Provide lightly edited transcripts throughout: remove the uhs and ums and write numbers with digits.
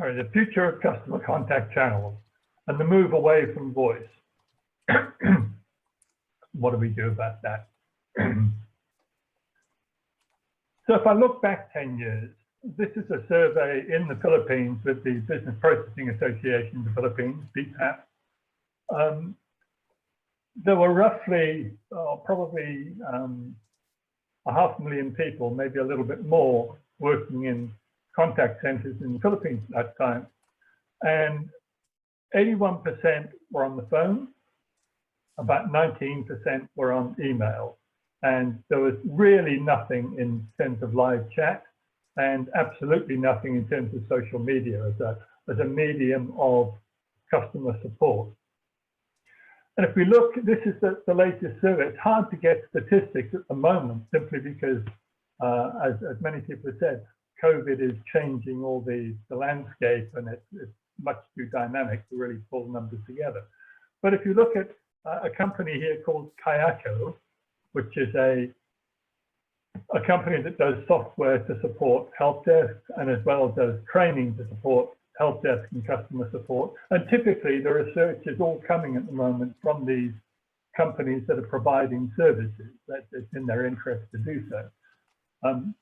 the future of customer contact channels and the move away from voice. What do we do about that? So if I look back 10 years, this is a survey in the Philippines with the Business Processing Association in the Philippines, BPAP. There were roughly, probably 500,000 people, maybe a little bit more, working in contact centers in the Philippines at that time. And 81% were on the phone, about 19% were on email. And there was really nothing in terms of live chat and absolutely nothing in terms of social media as a medium of customer support. And if we look, this is the latest survey. It's hard to get statistics at the moment simply because, as many people have said, COVID is changing all the landscape, and it's much too dynamic to really pull numbers together. But if you look at a company here called Kayako, which is a company that does software to support help desk and as well does training to support help desk and customer support. And typically the research is all coming at the moment from these companies that are providing services, that it's in their interest to do so. And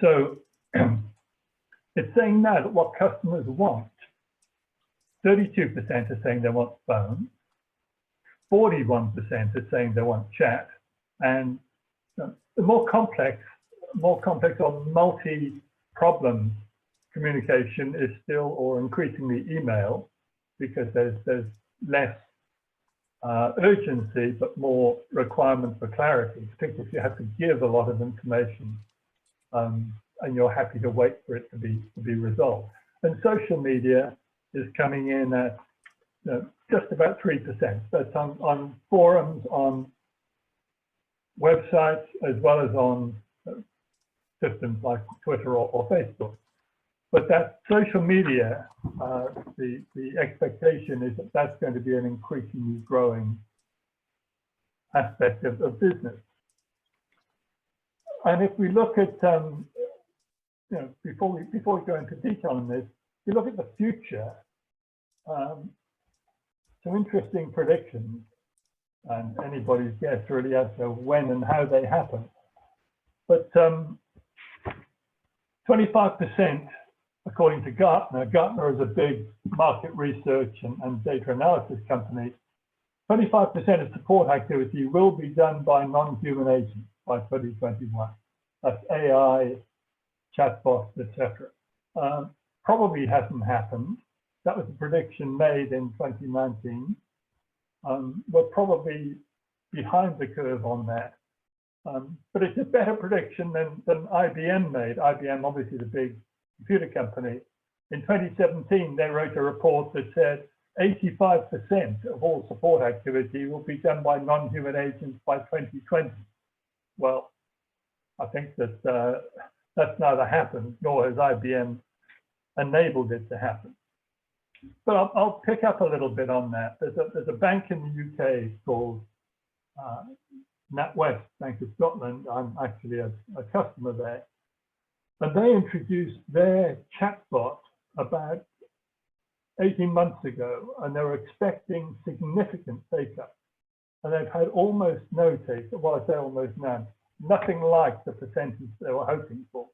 so it's saying now that what customers want, 32% are saying they want phone, 41% are saying they want chat, and the more complex or multi-problem communication is still or increasingly email, because there's less urgency but more requirement for clarity, particularly if you have to give a lot of information and you're happy to wait for it to be resolved. And social media is coming in at just about 3%. That's on forums, on websites, as well as on systems like Twitter or Facebook. But that social media, the expectation is that that's going to be an increasingly growing aspect of business. And if we look at, before we go into detail on this, if you look at the future, some interesting predictions, and anybody's guess really as to when and how they happen. But 25%, according to Gartner, Gartner is a big market research and data analysis company, 25% of support activity will be done by non-human agents by 2021. That's AI, chatbots, etc. Probably hasn't happened. That was a prediction made in 2019. We're probably behind the curve on that. But it's a better prediction than IBM made. IBM, obviously the big computer company. In 2017, they wrote a report that said 85% of all support activity will be done by non-human agents by 2020. Well, I think that that's neither happened, nor has IBM enabled it to happen. But I'll pick up a little bit on that. There's a bank in the UK called NatWest, Bank of Scotland. I'm actually a customer there. And they introduced their chatbot about 18 months ago, and they were expecting significant take-up. And they've had almost no take-up. Well, I say almost none. Nothing like the percentage they were hoping for.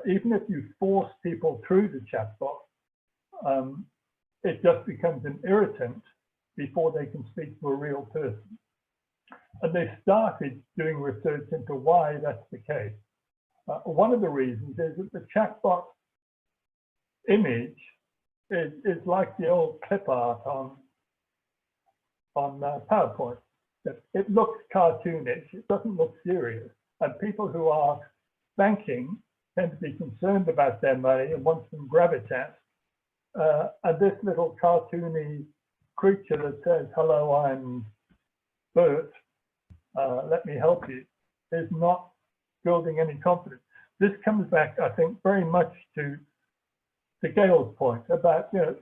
Even if you force people through the chatbot, it just becomes an irritant before they can speak to a real person. And they started doing research into why that's the case. One of the reasons is that the chatbot image is like the old clip art on PowerPoint. It looks cartoonish, it doesn't look serious. And people who are banking tend to be concerned about their money and want some gravitas. And this little cartoony creature that says, "Hello, I'm Bert, let me help you," is not building any confidence. This comes back, I think, very much to Gail's point about the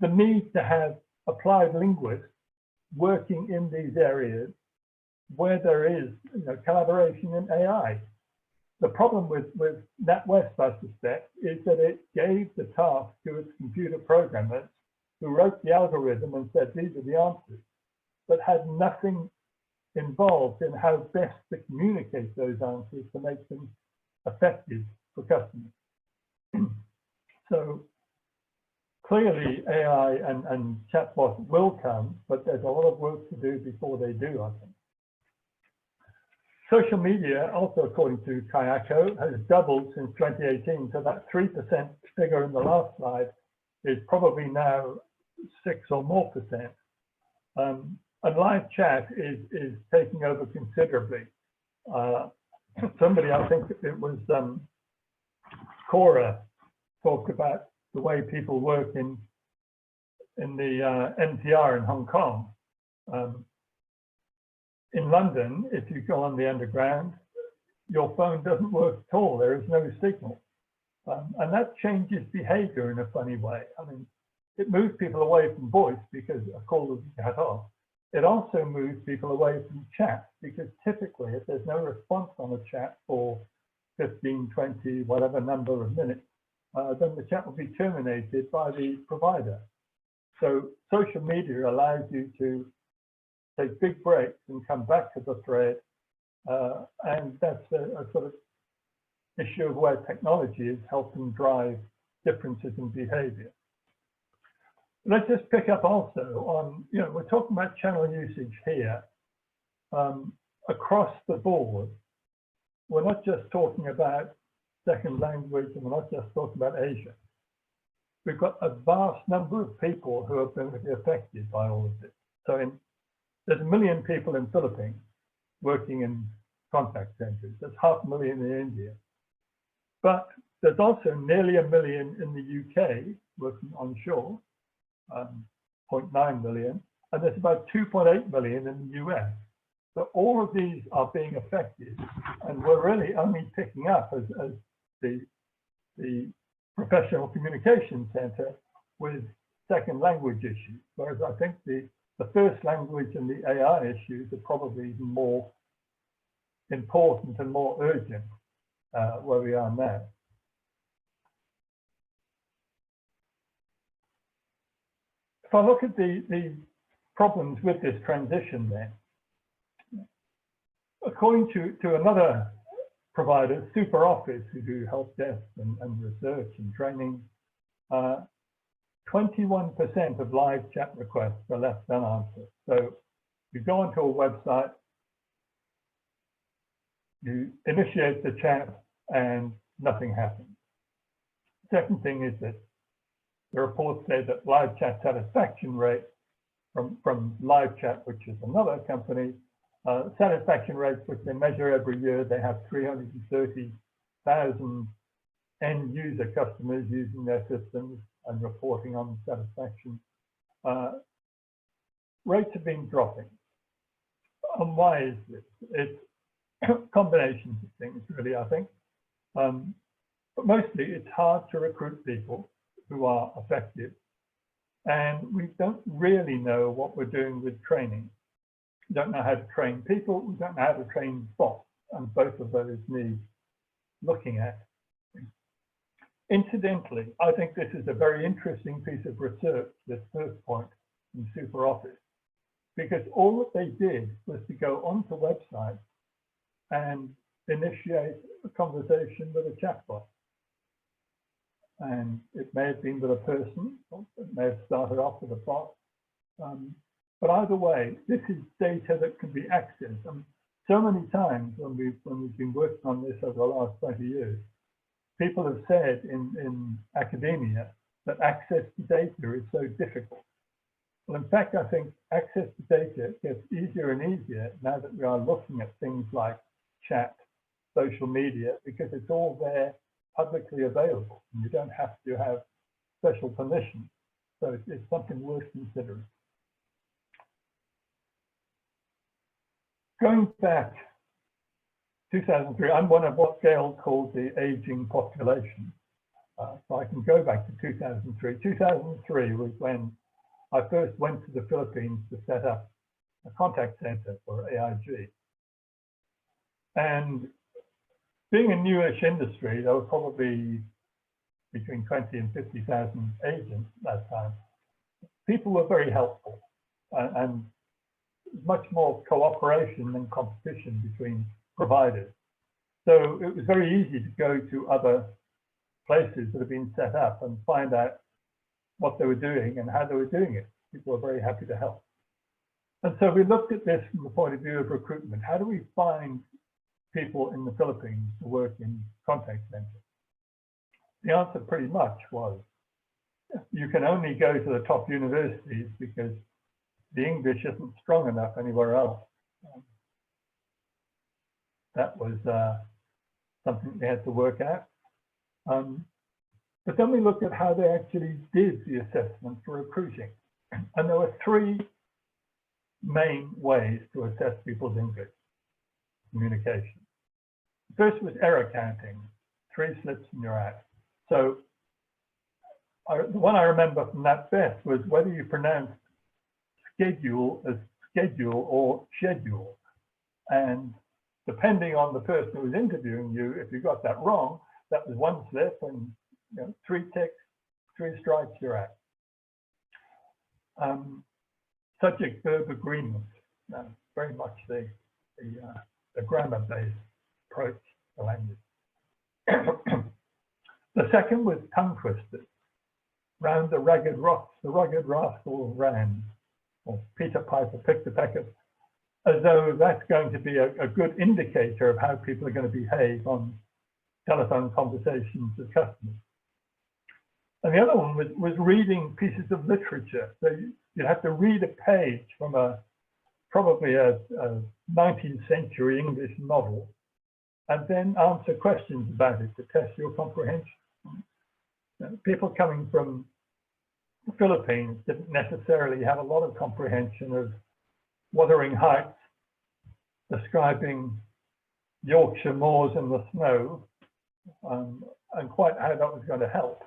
need to have applied linguists working in these areas where there is collaboration in AI. the problem with NatWest, I suspect, is that it gave the task to its computer programmers who wrote the algorithm and said, these are the answers, but had nothing involved in how best to communicate those answers to make them effective for customers. So clearly AI and chatbots will come, but there's a lot of work to do before they do, I think. Social media, also according to Kayako, has doubled since 2018. So that 3% figure in the last slide is probably now 6 or more percent. And live chat is taking over considerably. Somebody, I think it was Cora, talked about the way people work in the NTR in Hong Kong. In London, if you go on the underground, your phone doesn't work at all. There is no signal. And that changes behavior in a funny way. I mean, it moves people away from voice because a call will be cut off. It also moves people away from chat because typically if there's no response on a chat for 15, 20, whatever number of minutes, then the chat will be terminated by the provider. So social media allows you to take big breaks and come back to the thread. And that's a sort of issue of where technology is helping drive differences in behavior. Let's just pick up also on, we're talking about channel usage here. Across the board, we're not just talking about second language and we're not just talking about Asia. We've got a vast number of people who have been affected by all of this. So there's 1 million people in the Philippines working in contact centers. There's 500,000 in India. But there's also nearly 1 million in the UK working onshore, 0.9 million, and there's about 2.8 million in the US. So all of these are being affected, and we're really only picking up as the professional communication center with second language issues, whereas I think the first language and the AI issues are probably even more important and more urgent where we are now. If I look at the problems with this transition then, according to another provider, SuperOffice, who do help desk and research and training, 21% of live chat requests are left unanswered. So you go onto a website, you initiate the chat and nothing happens. Second thing is that the reports say that live chat satisfaction rate from live chat, which is another company, satisfaction rates which they measure every year, they have 330,000 end user customers using their systems and reporting on satisfaction. Rates have been dropping. And why is this? It's combinations of things, really, I think. But mostly it's hard to recruit people who are effective. And we don't really know what we're doing with training. We don't know how to train people, we don't know how to train bots, and both of those need looking at. Incidentally, I think this is a very interesting piece of research, this first point in SuperOffice, because all that they did was to go onto websites and initiate a conversation with a chatbot. And it may have been with a person, or it may have started off with a bot. But either way, this is data that can be accessed. So many times when we've been working on this over the last 20 years, people have said in academia that access to data is so difficult. Well, in fact, I think access to data gets easier and easier now that we are looking at things like chat, social media, because it's all there publicly available, and you don't have to have special permission. So it's something worth considering. Going back 2003, I'm one of what Gail called the aging population. So I can go back to 2003. 2003 was when I first went to the Philippines to set up a contact center for AIG. And being a newish industry, there were probably between 20 and 50,000 agents that time. People were very helpful, and much more cooperation than competition between providers. So it was very easy to go to other places that have been set up and find out what they were doing and how they were doing it. People were very happy to help. And so we looked at this from the point of view of recruitment. How do we find people in the Philippines to work in contact centers? The answer pretty much was, you can only go to the top universities because the English isn't strong enough anywhere else. That was something they had to work out. But then we looked at how they actually did the assessment for recruiting. And there were three main ways to assess people's English communication. First was error counting, 3 slips and you're out. So the one I remember from that best was whether you pronounced schedule as schedule or schedule. And depending on the person who was interviewing you, if you got that wrong, that was 1 slip, and 3 ticks, 3 strikes, you're out. Subject verb agreement, very much the grammar-based approach to language. The second was tongue twisters. Round the rugged rocks, the rugged rascal ran, or Peter Piper picked a peck of, as though that's going to be a good indicator of how people are going to behave on telephone conversations with customers. And the other one was reading pieces of literature. So you'd have to read a page from probably a 19th century English novel, and then answer questions about it to test your comprehension. People coming from the Philippines didn't necessarily have a lot of comprehension of Wuthering Heights, describing Yorkshire moors in the snow, and quite how that was going to help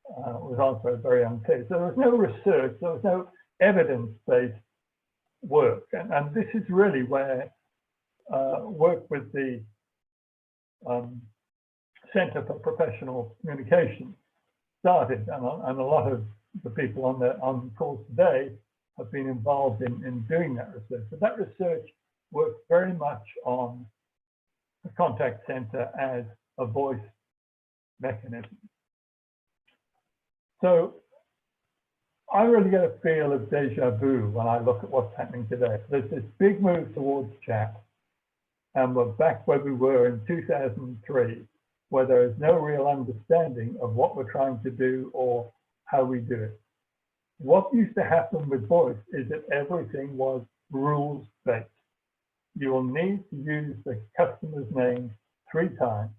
was also very unclear. So there was no research, there was no evidence-based work, and this is really where work with the Center for Professional Communication started, and a lot of the people on the course today have been involved in doing that research. But that research worked very much on the contact center as a voice mechanism. So I really get a feel of deja vu when I look at what's happening today. There's this big move towards chat, and we're back where we were in 2003, where there is no real understanding of what we're trying to do or how we do it. What used to happen with voice is that everything was rules-based. You will need to use the customer's name 3 times,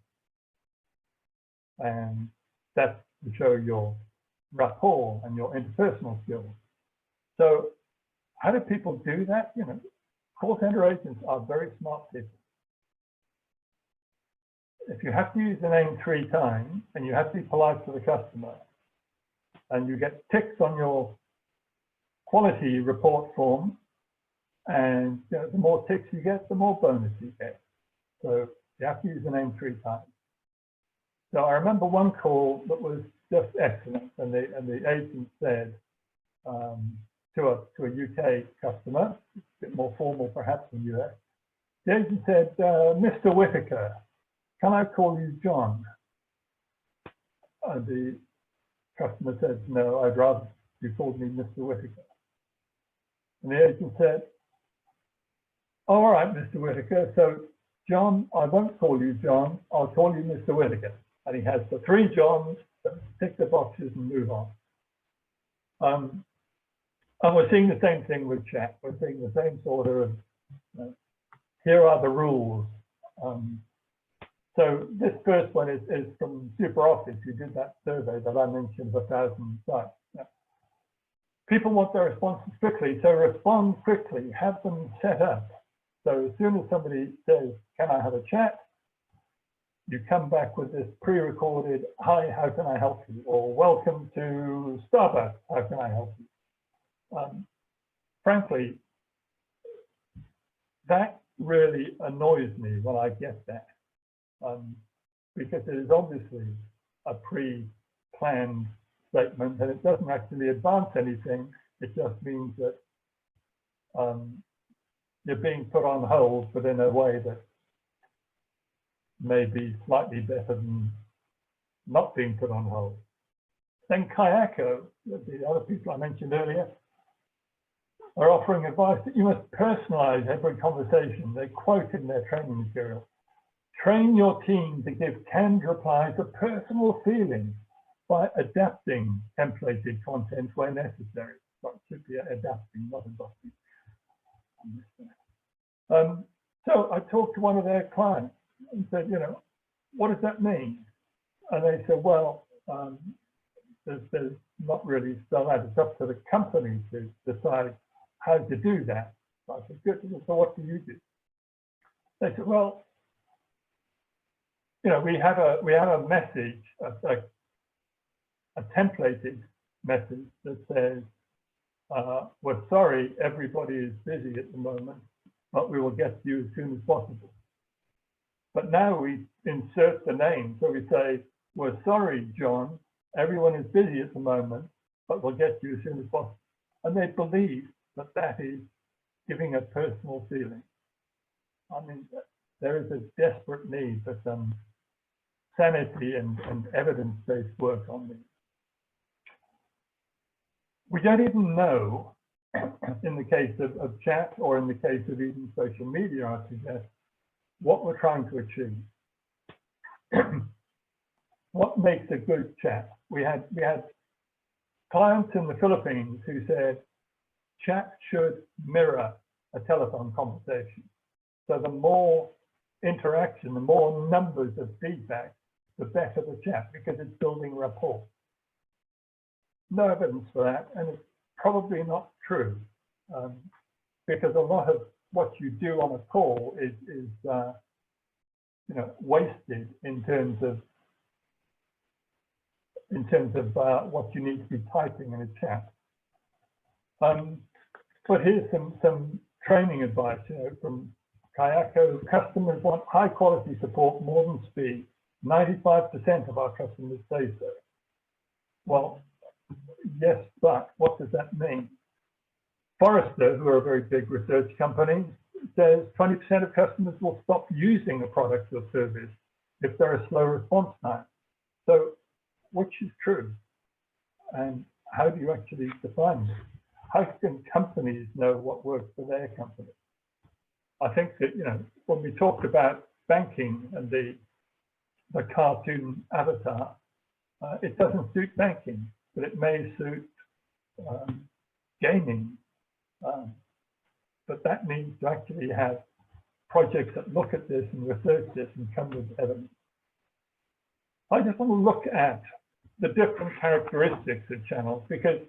and that's to show your rapport and your interpersonal skills. So how do people do that? Call center agents are very smart people. If you have to use the name 3 times and you have to be polite to the customer, and you get ticks on your quality report form, and the more ticks you get, the more bonus you get. So you have to use the name 3 times. So I remember one call that was just excellent, and the agent said to a UK customer, a bit more formal perhaps than US, the agent said, "Mr. Whitaker, can I call you John?" The customer said, "No, I'd rather you called me Mr. Whitaker." And the agent said, "All right, Mr. Whitaker, so John, I won't call you John, I'll call you Mr. Whitaker." And he has the 3 Johns, tick the boxes and move on. And we're seeing the same thing with chat. We're seeing the same sort of, here are the rules. So this first one is from SuperOffice, who did that survey that I mentioned of 1,000 sites. People want their responses quickly, so respond quickly, have them set up. So as soon as somebody says, "Can I have a chat?" you come back with this pre-recorded, "Hi, how can I help you?" or "Welcome to Starbucks, how can I help you?" Frankly, that really annoys me when I get that. because it is obviously a pre-planned statement and it doesn't actually advance anything. It just means that you're being put on hold, but in a way that may be slightly better than not being put on hold. Then Kayako, the other people I mentioned earlier, are offering advice that you must personalize every conversation. They quote in their training material, train your team to give canned replies of personal feelings by adapting templated content where necessary. Well, it should be adapting, not adopting. So I talked to one of their clients and said, you know, what does that mean? And they said, well, there's not really spelled out. It's up to the company to decide how to do that. So I said, good. So what do you do? They said, well, you know, we have a message, a templated message that says, we're sorry, everybody is busy at the moment, but we will get to you as soon as possible. But now we insert the name. So we say, we're sorry, John, everyone is busy at the moment, but we'll get to you as soon as possible. And they believe that that is giving a personal feeling. I mean, there is a desperate need for some sanity and evidence-based work on this. We don't even know, in the case of chat or in the case of even social media, I suggest, what we're trying to achieve. What makes a good chat? We had clients in the Philippines who said chat should mirror a telephone conversation. So the more interaction, the more numbers of feedback, the better the chat, because it's building rapport. No evidence for that, and it's probably not true, because a lot of what you do on a call is you know, wasted in terms of what you need to be typing in a chat. But here's some training advice, you know, from Kayako. Customers want high quality support more than speed. 95% of our customers say so. Well, yes, but what does that mean? Forrester, who are a very big research company, says 20% of customers will stop using a product or service if there are slow response times. So which is true? And how do you actually define this? How can companies know what works for their company? I think that, you know, when we talked about banking and the cartoon avatar, it doesn't suit banking, but it may suit gaming. But that needs to actually have projects that look at this and research this and come with evidence. I just want to look at the different characteristics of channels, because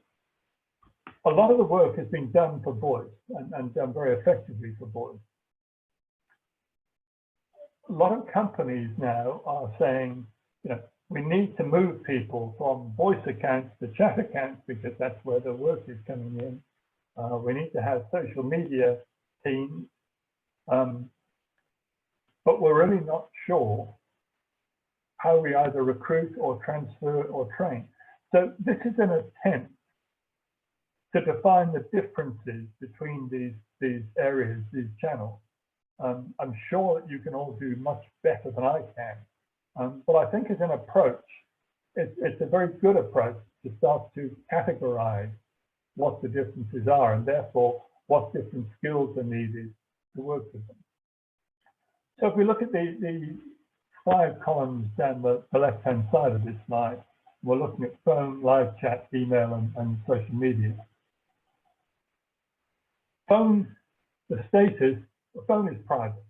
a lot of the work has been done for voice and done very effectively for voice. A lot of companies now are saying, you know, we need to move people from voice accounts to chat accounts because that's where the work is coming in. We need to have social media teams, but we're really not sure how we either recruit or transfer or train. So this is an attempt to define the differences between these areas, these channels. I'm sure that you can all do much better than I can, but I think as an approach, it's a very good approach to start to categorize what the differences are, and therefore what different skills are needed to work with them. So if we look at the 5 columns down the left-hand side of this slide, we're looking at phone, live chat, email, and social media. Phone, the status, the phone is private.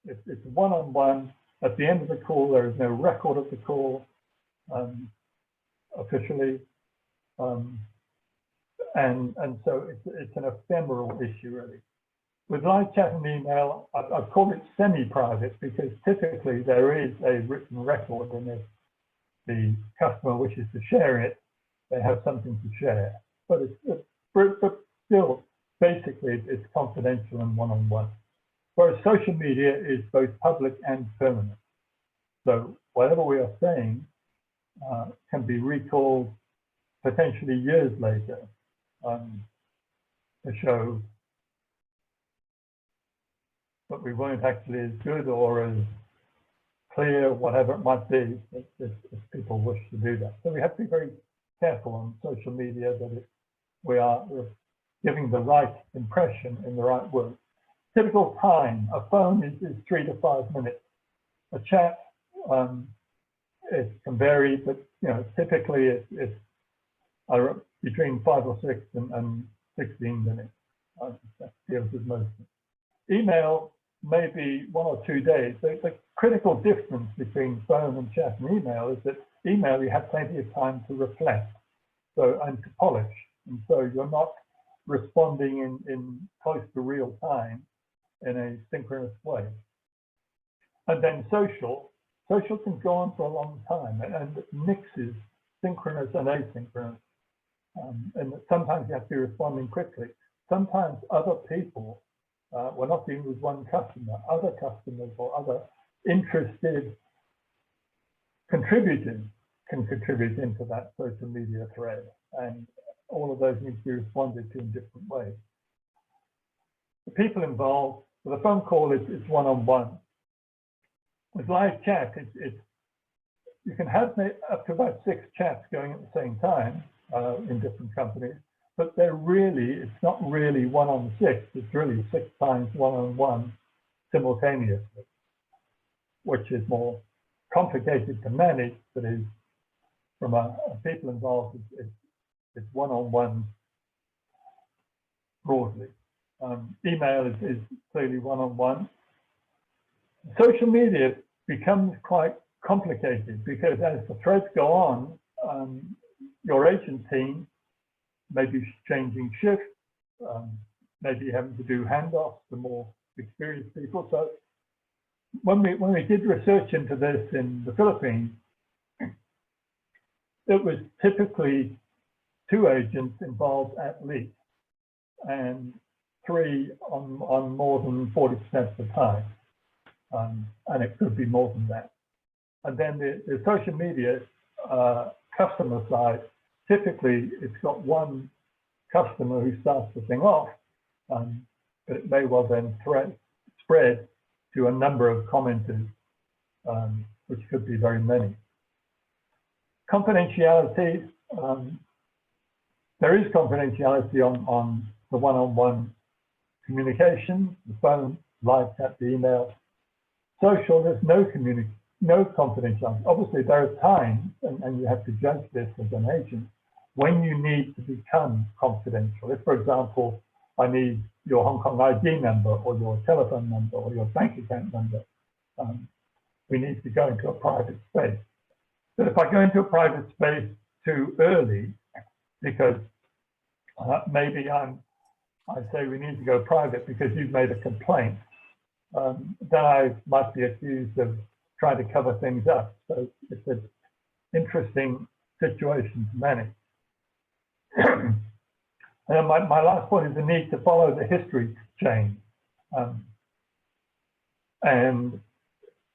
It's one-on-one. At the end of the call, there is no record of the call officially. And so it's an ephemeral issue, really. With live chat and email, I've called it semi-private because typically there is a written record, and if the customer wishes to share it, they have something to share. But but still, basically, it's confidential and one-on-one. Whereas social media is both public and permanent. So whatever we are saying can be recalled potentially years later to show that we weren't actually as good or as clear, whatever it might be, if people wish to do that. So we have to be very careful on social media that we're giving the right impression in the right words. Typical time, a phone is 3 to 5 minutes. A chat, it can vary, but typically it's between 5 or 6 and 16 minutes. That deals with most. Email may be 1 or 2 days. The critical difference between phone and chat and email is that email you have plenty of time to reflect, and to polish, and so you're not responding in close to real time in a synchronous way. And then social can go on for a long time and it mixes synchronous and asynchronous. And sometimes you have to be responding quickly. Sometimes other people, we're not dealing with one customer, other customers or other interested contributors can contribute into that social media thread. And all of those need to be responded to in different ways. The people involved, so the phone call is one-on-one. With live chat, you can have up to about 6 chats going at the same time in different companies, but it's not really 1 on 6, it's really 6 times one-on-one simultaneously, which is more complicated to manage, but is from people involved, it's one-on-one broadly. Email is clearly one-on-one. Social media becomes quite complicated because as the threads go on, your agent team may be changing shifts, maybe having to do handoffs to more experienced people. So when we did research into this in the Philippines, it was typically 2 agents involved at least, and 3 on more than 40% of the time, and it could be more than that. And then the social media customer side, typically it's got 1 customer who starts the thing off, but it may well then spread to a number of commenters, which could be very many. Confidentiality, there is confidentiality on the one-on-one communication, the phone, live chat, the email. Social, there's no confidentiality. Obviously, there are times, and you have to judge this as an agent, when you need to become confidential. If, for example, I need your Hong Kong ID number or your telephone number or your bank account number, we need to go into a private space. But if I go into a private space too early, because maybe I say we need to go private because you've made a complaint, then I might be accused of trying to cover things up. So it's an interesting situation to manage. And my last point is the need to follow the history chain. And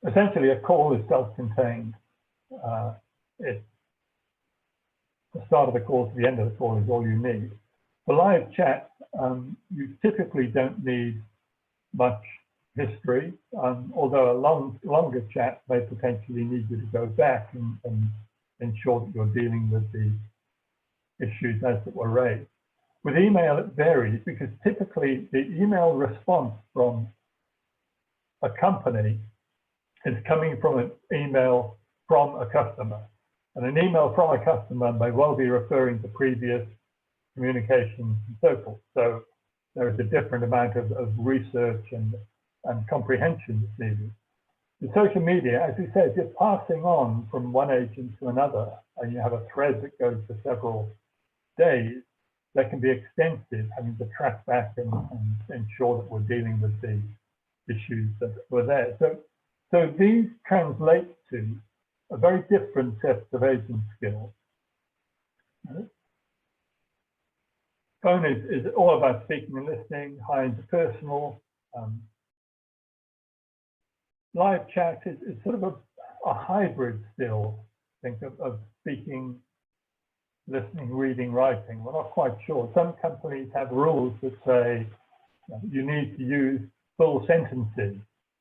essentially a call is self-contained. The start of the call to the end of the call is all you need. For live chat, you typically don't need much history, although a longer chat may potentially need you to go back and ensure that you're dealing with the issues as that were raised. With email, it varies because typically the email response from a company is coming from an email from a customer. And an email from a customer may well be referring to previous communications and so forth. So there is a different amount of research and comprehension that's needed. The social media, as we said, you're passing on from one agent to another, and you have a thread that goes for several days. That can be extensive, having to track back and ensure that we're dealing with the issues that were there. So these translate to a very different set of agent skills. Phone is all about speaking and listening, high interpersonal. Live chat is sort of a hybrid still. Think of speaking, listening, reading, writing. We're not quite sure. Some companies have rules that say you need to use full sentences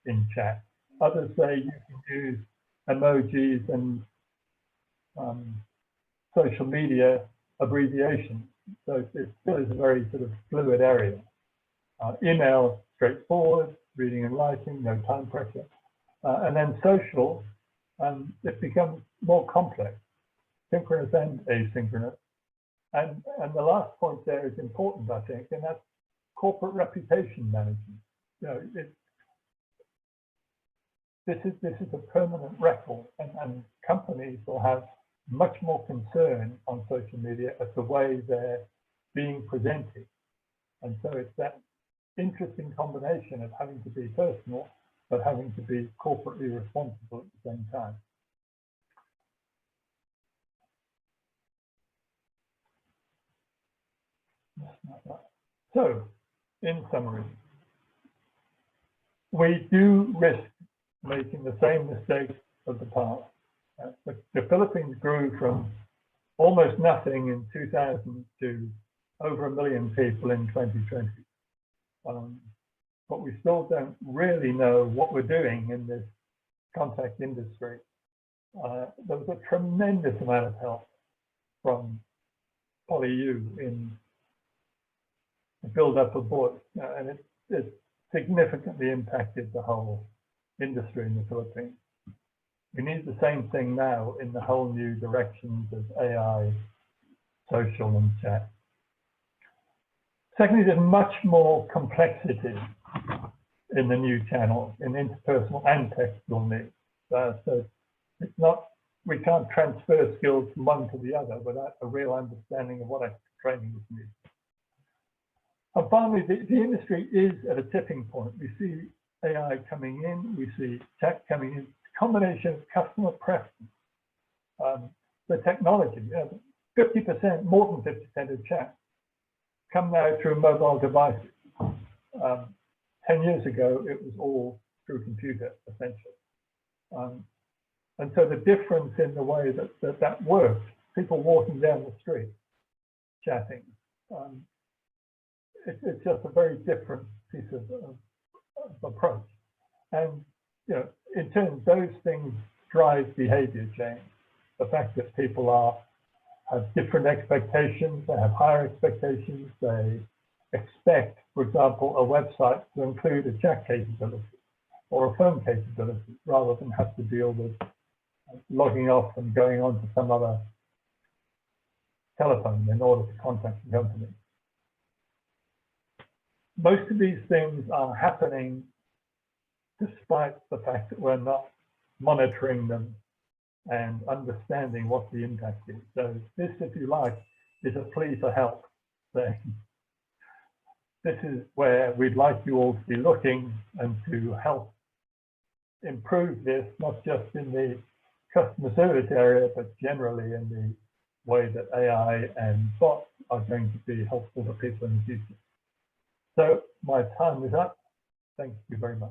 in chat. Others say you can use emojis and social media abbreviations. So it still is a very sort of fluid area. Email, straightforward, reading and writing, no time pressure. And then social, it becomes more complex, synchronous and asynchronous. And the last point there is important, I think, and that's corporate reputation management. You know, this is a permanent record, and companies will have much more concern on social media as the way they're being presented. And so it's that interesting combination of having to be personal, but having to be corporately responsible at the same time. So, in summary, we do risk making the same mistakes of the past. The Philippines grew from almost nothing in 2000 to over 1 million people in 2020. But we still don't really know what we're doing in this contact industry. There was a tremendous amount of help from PolyU in the build-up of boards, and it significantly impacted the whole industry in the Philippines. We need the same thing now in the whole new directions of AI, social, and chat. Secondly, there's much more complexity in the new channels, in interpersonal and textual needs. So it's not, we can't transfer skills from one to the other without a real understanding of what extra training is needed. And finally, the industry is at a tipping point. We see AI coming in, we see chat coming in, combination of customer preference, the technology, 50%, more than 50% of chat come now through mobile devices. 10 years ago, it was all through computer, essentially. And so the difference in the way that works, people walking down the street, chatting, it's just a very different piece of approach. And you know, in turn, those things drive behavior change. The fact that people have different expectations, they have higher expectations, they expect, for example, a website to include a chat capability or a phone capability rather than have to deal with logging off and going on to some other telephone in order to contact the company. Most of these things are happening despite the fact that we're not monitoring them and understanding what the impact is. So this, if you like, is a plea for help thing. This is where we'd like you all to be looking and to help improve this, not just in the customer service area, but generally in the way that AI and bots are going to be helpful to people in the future. So my time is up. Thank you very much.